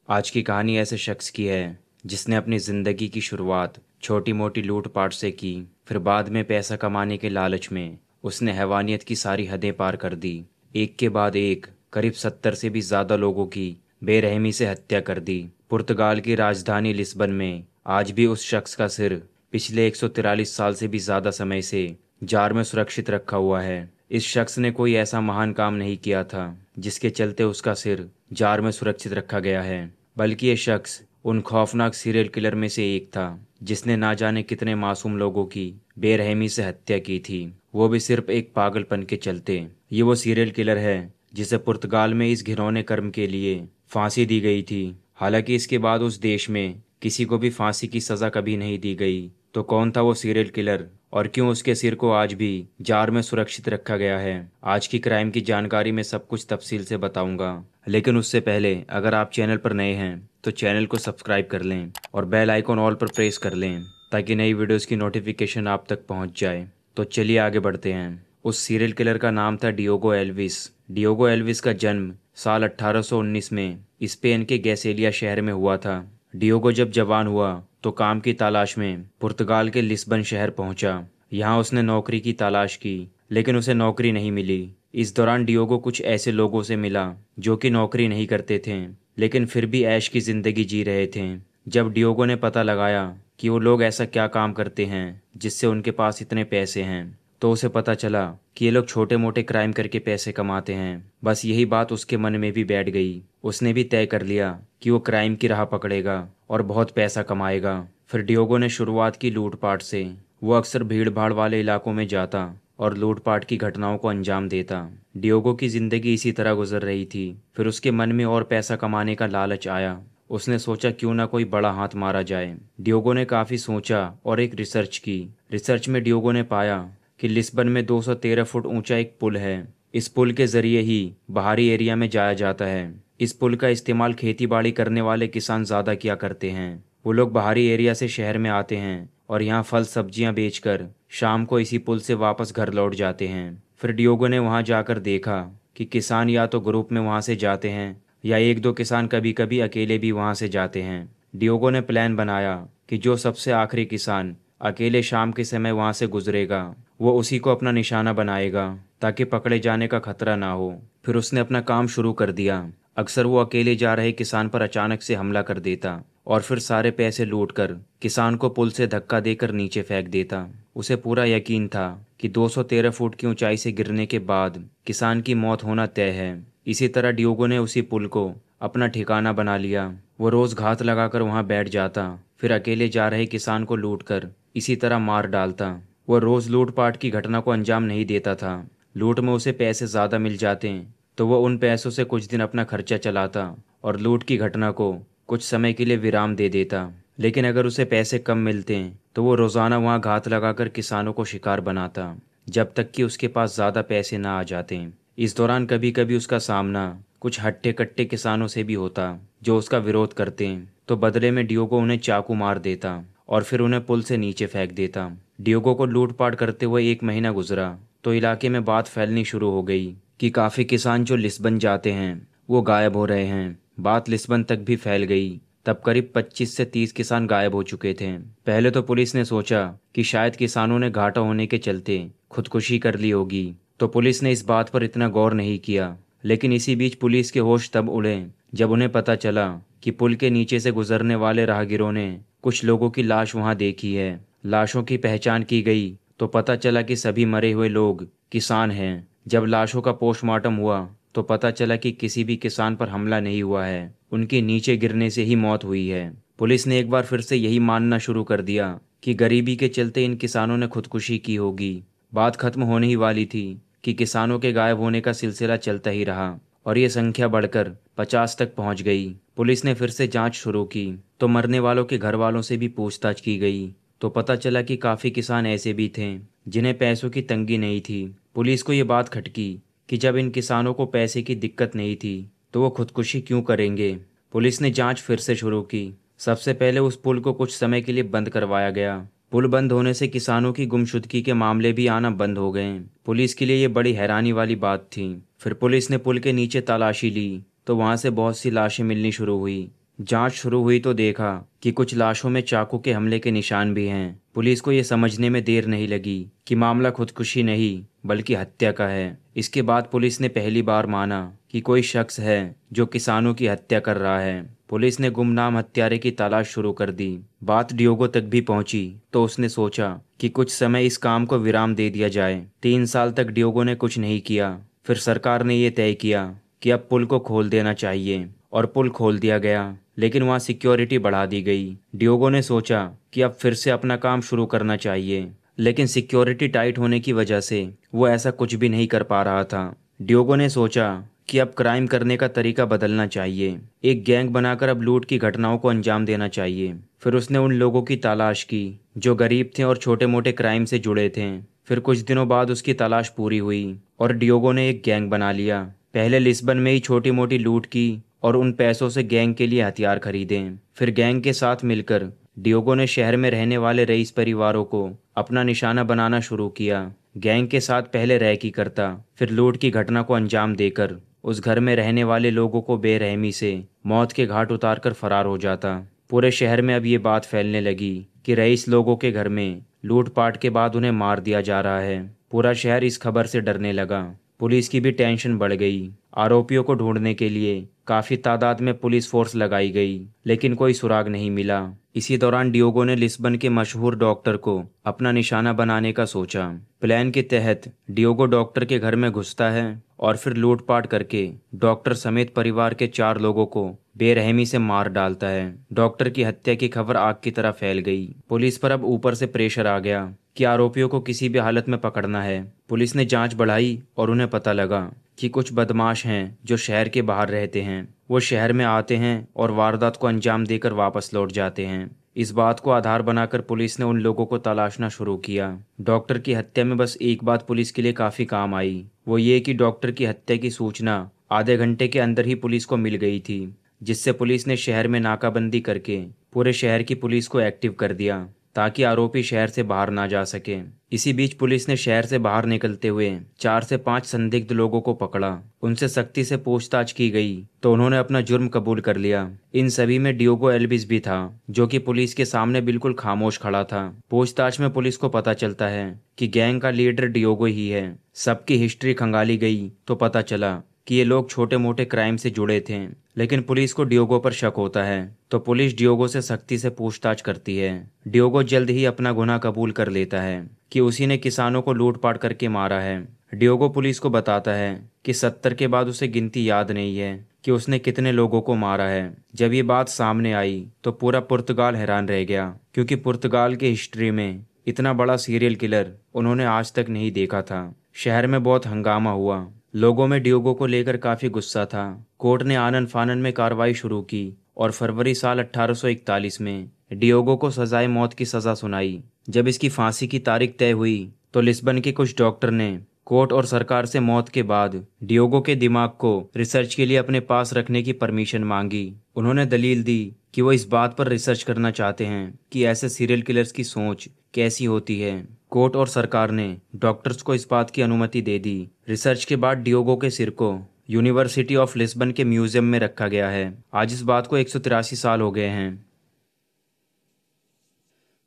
आज की कहानी ऐसे शख्स की है जिसने अपनी ज़िंदगी की शुरुआत छोटी मोटी लूटपाट से की। फिर बाद में पैसा कमाने के लालच में उसने हैवानियत की सारी हदें पार कर दी। एक के बाद एक करीब 70 से भी ज़्यादा लोगों की बेरहमी से हत्या कर दी। पुर्तगाल की राजधानी लिस्बन में आज भी उस शख्स का सिर पिछले 143 साल से भी ज़्यादा समय से जार में सुरक्षित रखा हुआ है। इस शख्स ने कोई ऐसा महान काम नहीं किया था जिसके चलते उसका सिर जार में सुरक्षित रखा गया है, बल्कि ये शख्स उन खौफनाक सीरियल किलर में से एक था जिसने ना जाने कितने मासूम लोगों की बेरहमी से हत्या की थी, वो भी सिर्फ एक पागलपन के चलते। ये वो सीरियल किलर है जिसे पुर्तगाल में इस घिनौने कर्म के लिए फांसी दी गई थी। हालांकि इसके बाद उस देश में किसी को भी फांसी की सज़ा कभी नहीं दी गई। तो कौन था वो सीरियल किलर और क्यों उसके सिर को आज भी जार में सुरक्षित रखा गया है? आज की क्राइम की जानकारी में सब कुछ तफसील से बताऊंगा, लेकिन उससे पहले अगर आप चैनल पर नए हैं तो चैनल को सब्सक्राइब कर लें और बेल आइकॉन ऑल पर प्रेस कर लें ताकि नई वीडियोस की नोटिफिकेशन आप तक पहुंच जाए। तो चलिए आगे बढ़ते हैं। उस सीरियल किलर का नाम था डियोगो एल्विस। डियोगो एल्विस का जन्म साल 1819 में स्पेन के गैसेलिया शहर में हुआ था। डियोगो जब जवान हुआ तो काम की तलाश में पुर्तगाल के लिस्बन शहर पहुंचा। यहाँ उसने नौकरी की तलाश की, लेकिन उसे नौकरी नहीं मिली। इस दौरान डियोगो कुछ ऐसे लोगों से मिला जो कि नौकरी नहीं करते थे लेकिन फिर भी ऐश की ज़िंदगी जी रहे थे। जब डियोगो ने पता लगाया कि वो लोग ऐसा क्या काम करते हैं जिससे उनके पास इतने पैसे हैं, तो उसे पता चला कि ये लोग छोटे मोटे क्राइम करके पैसे कमाते हैं। बस यही बात उसके मन में भी बैठ गई। उसने भी तय कर लिया कि वो क्राइम की राह पकड़ेगा और बहुत पैसा कमाएगा। फिर डियोगो ने शुरुआत की लूटपाट से। वो अक्सर भीड़ भाड़ वाले इलाकों में जाता और लूटपाट की घटनाओं को अंजाम देता। डियोगो की जिंदगी इसी तरह गुजर रही थी। फिर उसके मन में और पैसा कमाने का लालच आया। उसने सोचा क्यों ना कोई बड़ा हाथ मारा जाए। डियोगो ने काफ़ी सोचा और एक रिसर्च की। रिसर्च में डियोगो ने पाया कि लिस्बन में 213 फुट ऊंचा एक पुल है। इस पुल के जरिए ही बाहरी एरिया में जाया जाता है। इस पुल का इस्तेमाल खेती बाड़ी करने वाले किसान ज़्यादा किया करते हैं। वो लोग बाहरी एरिया से शहर में आते हैं और यहाँ फल सब्जियाँ बेचकर शाम को इसी पुल से वापस घर लौट जाते हैं। फिर डियोगो ने वहाँ जाकर देखा कि किसान या तो ग्रुप में वहाँ से जाते हैं या एक दो किसान कभी कभी अकेले भी वहाँ से जाते हैं। डियोगो ने प्लान बनाया कि जो सबसे आखिरी किसान अकेले शाम के समय वहाँ से गुजरेगा वो उसी को अपना निशाना बनाएगा ताकि पकड़े जाने का खतरा ना हो। फिर उसने अपना काम शुरू कर दिया। अक्सर वो अकेले जा रहे किसान पर अचानक से हमला कर देता और फिर सारे पैसे लूटकर किसान को पुल से धक्का देकर नीचे फेंक देता। उसे पूरा यकीन था कि 213 फुट की ऊंचाई से गिरने के बाद किसान की मौत होना तय है। इसी तरह डियोगो ने उसी पुल को अपना ठिकाना बना लिया। वो रोज घात लगाकर वहां बैठ जाता, फिर अकेले जा रहे किसान को लूटकर इसी तरह मार डालता। वो रोज लूटपाट की घटना को अंजाम नहीं देता था। लूट में उसे पैसे ज़्यादा मिल जाते तो वो उन पैसों से कुछ दिन अपना खर्चा चलाता और लूट की घटना को कुछ समय के लिए विराम दे देता। लेकिन अगर उसे पैसे कम मिलते तो वो रोज़ाना वहाँ घात लगाकर किसानों को शिकार बनाता जब तक कि उसके पास ज़्यादा पैसे ना आ जाते। इस दौरान कभी कभी उसका सामना कुछ हट्टे कट्टे किसानों से भी होता जो उसका विरोध करते। तो बदले में डियोगो उन्हें चाकू मार देता और फिर उन्हें पुल से नीचे फेंक देता। डियोगो को लूटपाट करते हुए 1 महीना गुजरा तो इलाके में बात फैलनी शुरू हो गई कि काफ़ी किसान जो लिस्बन जाते हैं वो गायब हो रहे हैं। बात लिस्बन तक भी फैल गई। तब करीब 25 से 30 किसान गायब हो चुके थे। पहले तो पुलिस ने सोचा कि शायद किसानों ने घाटा होने के चलते खुदकुशी कर ली होगी, तो पुलिस ने इस बात पर इतना गौर नहीं किया। लेकिन इसी बीच पुलिस के होश तब उड़े जब उन्हें पता चला कि पुल के नीचे से गुजरने वाले राहगीरों ने कुछ लोगों की लाश वहां देखी है। लाशों की पहचान की गई तो पता चला कि सभी मरे हुए लोग किसान हैं। जब लाशों का पोस्टमार्टम हुआ तो पता चला कि किसी भी किसान पर हमला नहीं हुआ है, उनके नीचे गिरने से ही मौत हुई है। पुलिस ने एक बार फिर से यही मानना शुरू कर दिया कि गरीबी के चलते इन किसानों ने खुदकुशी की होगी। बात खत्म होने ही वाली थी कि किसानों के गायब होने का सिलसिला चलता ही रहा और ये संख्या बढ़कर 50 तक पहुंच गई। पुलिस ने फिर से जांच शुरू की तो मरने वालों के घर वालों से भी पूछताछ की गई तो पता चला कि काफ़ी किसान ऐसे भी थे जिन्हें पैसों की तंगी नहीं थी। पुलिस को ये बात खटकी कि जब इन किसानों को पैसे की दिक्कत नहीं थी तो वो खुदकुशी क्यों करेंगे। पुलिस ने जांच फिर से शुरू की। सबसे पहले उस पुल को कुछ समय के लिए बंद करवाया गया। पुल बंद होने से किसानों की गुमशुदगी के मामले भी आना बंद हो गए। पुलिस के लिए ये बड़ी हैरानी वाली बात थी। फिर पुलिस ने पुल के नीचे तलाशी ली तो वहां से बहुत सी लाशें मिलनी शुरू हुई। जांच शुरू हुई तो देखा कि कुछ लाशों में चाकू के हमले के निशान भी हैं। पुलिस को ये समझने में देर नहीं लगी कि मामला खुदकुशी नहीं बल्कि हत्या का है। इसके बाद पुलिस ने पहली बार माना कि कोई शख्स है जो किसानों की हत्या कर रहा है। पुलिस ने गुमनाम हत्यारे की तलाश शुरू कर दी। बात डियोगो तक भी पहुंची तो उसने सोचा कि कुछ समय इस काम को विराम दे दिया जाए। 3 साल तक डियोगो ने कुछ नहीं किया। फिर सरकार ने यह तय किया कि अब पुल को खोल देना चाहिए और पुल खोल दिया गया, लेकिन वहाँ सिक्योरिटी बढ़ा दी गई। डियोगो ने सोचा कि अब फिर से अपना काम शुरू करना चाहिए, लेकिन सिक्योरिटी टाइट होने की वजह से वो ऐसा कुछ भी नहीं कर पा रहा था। डियोगो ने सोचा कि अब क्राइम करने का तरीका बदलना चाहिए। एक गैंग बनाकर अब लूट की घटनाओं को अंजाम देना चाहिए। फिर उसने उन लोगों की तलाश की जो गरीब थे और छोटे मोटे क्राइम से जुड़े थे। फिर कुछ दिनों बाद उसकी तलाश पूरी हुई और डियोगो ने एक गैंग बना लिया। पहले लिस्बन में ही छोटी मोटी लूट की और उन पैसों से गैंग के लिए हथियार खरीदे। फिर गैंग के साथ मिलकर डियोगो ने शहर में रहने वाले रईस परिवारों को अपना निशाना बनाना शुरू किया। गैंग के साथ पहले रैकी करता, फिर लूट की घटना को अंजाम देकर उस घर में रहने वाले लोगों को बेरहमी से मौत के घाट उतारकर फरार हो जाता। पूरे शहर में अब ये बात फैलने लगी कि रईस लोगों के घर में लूटपाट के बाद उन्हें मार दिया जा रहा है। पूरा शहर इस खबर से डरने लगा। पुलिस की भी टेंशन बढ़ गई। आरोपियों को ढूंढने के लिए काफी तादाद में पुलिस फोर्स लगाई गई, लेकिन कोई सुराग नहीं मिला। इसी दौरान डियोगो ने लिस्बन के मशहूर डॉक्टर को अपना निशाना बनाने का सोचा। प्लान के तहत डियोगो डॉक्टर के घर में घुसता है और फिर लूटपाट करके डॉक्टर समेत परिवार के 4 लोगों को बेरहमी से मार डालता है। डॉक्टर की हत्या की खबर आग की तरह फैल गई। पुलिस पर अब ऊपर से प्रेशर आ गया कि आरोपियों को किसी भी हालत में पकड़ना है। पुलिस ने जांच बढ़ाई और उन्हें पता लगा कि कुछ बदमाश हैं जो शहर के बाहर रहते हैं। वो शहर में आते हैं और वारदात को अंजाम देकर वापस लौट जाते हैं। इस बात को आधार बनाकर पुलिस ने उन लोगों को तलाशना शुरू किया। डॉक्टर की हत्या में बस एक बात पुलिस के लिए काफी काम आई, वो ये कि डॉक्टर की हत्या की सूचना आधे घंटे के अंदर ही पुलिस को मिल गई थी, जिससे पुलिस ने शहर में नाकाबंदी करके पूरे शहर की पुलिस को एक्टिव कर दिया ताकि आरोपी शहर से बाहर ना जा सके। इसी बीच पुलिस ने शहर से बाहर निकलते हुए 4 से 5 संदिग्ध लोगों को पकड़ा। उनसे सख्ती से पूछताछ की गई तो उन्होंने अपना जुर्म कबूल कर लिया। इन सभी में डियोगो एल्विस भी था, जो कि पुलिस के सामने बिल्कुल खामोश खड़ा था। पूछताछ में पुलिस को पता चलता है कि गैंग का लीडर डियोगो ही है। सबकी हिस्ट्री खंगाली गई तो पता चला कि ये लोग छोटे मोटे क्राइम से जुड़े थे, लेकिन पुलिस को डियोगो पर शक होता है तो पुलिस डियोगो से सख्ती से पूछताछ करती है। डियोगो जल्द ही अपना गुनाह कबूल कर लेता है कि उसी ने किसानों को लूटपाट करके मारा है। डियोगो पुलिस को बताता है कि 70 के बाद उसे गिनती याद नहीं है कि उसने कितने लोगों को मारा है। जब ये बात सामने आई तो पूरा पुर्तगाल हैरान रह गया, क्योंकि पुर्तगाल की हिस्ट्री में इतना बड़ा सीरियल किलर उन्होंने आज तक नहीं देखा था। शहर में बहुत हंगामा हुआ। लोगों में डियोगो को लेकर काफी गुस्सा था। कोर्ट ने आनन फानन में कार्रवाई शुरू की और फरवरी साल 1841 में डियोगो को सजाए मौत की सजा सुनाई। जब इसकी फांसी की तारीख तय हुई तो लिस्बन के कुछ डॉक्टर ने कोर्ट और सरकार से मौत के बाद डियोगो के दिमाग को रिसर्च के लिए अपने पास रखने की परमिशन मांगी। उन्होंने दलील दी कि वो इस बात पर रिसर्च करना चाहते हैं कि ऐसे सीरियल किलर्स की सोच कैसी होती है। कोर्ट और सरकार ने डॉक्टर्स को इस बात की अनुमति दे दी। रिसर्च के बाद डियोगो के सिर को यूनिवर्सिटी ऑफ लिस्बन के म्यूजियम में रखा गया है। आज इस बात को 183 साल हो गए हैं।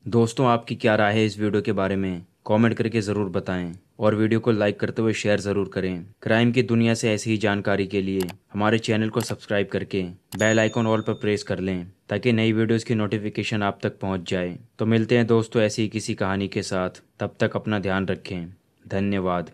दोस्तों, आपकी क्या राय है इस वीडियो के बारे में? कमेंट करके ज़रूर बताएं और वीडियो को लाइक करते हुए शेयर ज़रूर करें। क्राइम की दुनिया से ऐसी ही जानकारी के लिए हमारे चैनल को सब्सक्राइब करके बेल आइकन ऑल पर प्रेस कर लें ताकि नई वीडियोस की नोटिफिकेशन आप तक पहुंच जाए। तो मिलते हैं दोस्तों ऐसी ही किसी कहानी के साथ। तब तक अपना ध्यान रखें। धन्यवाद।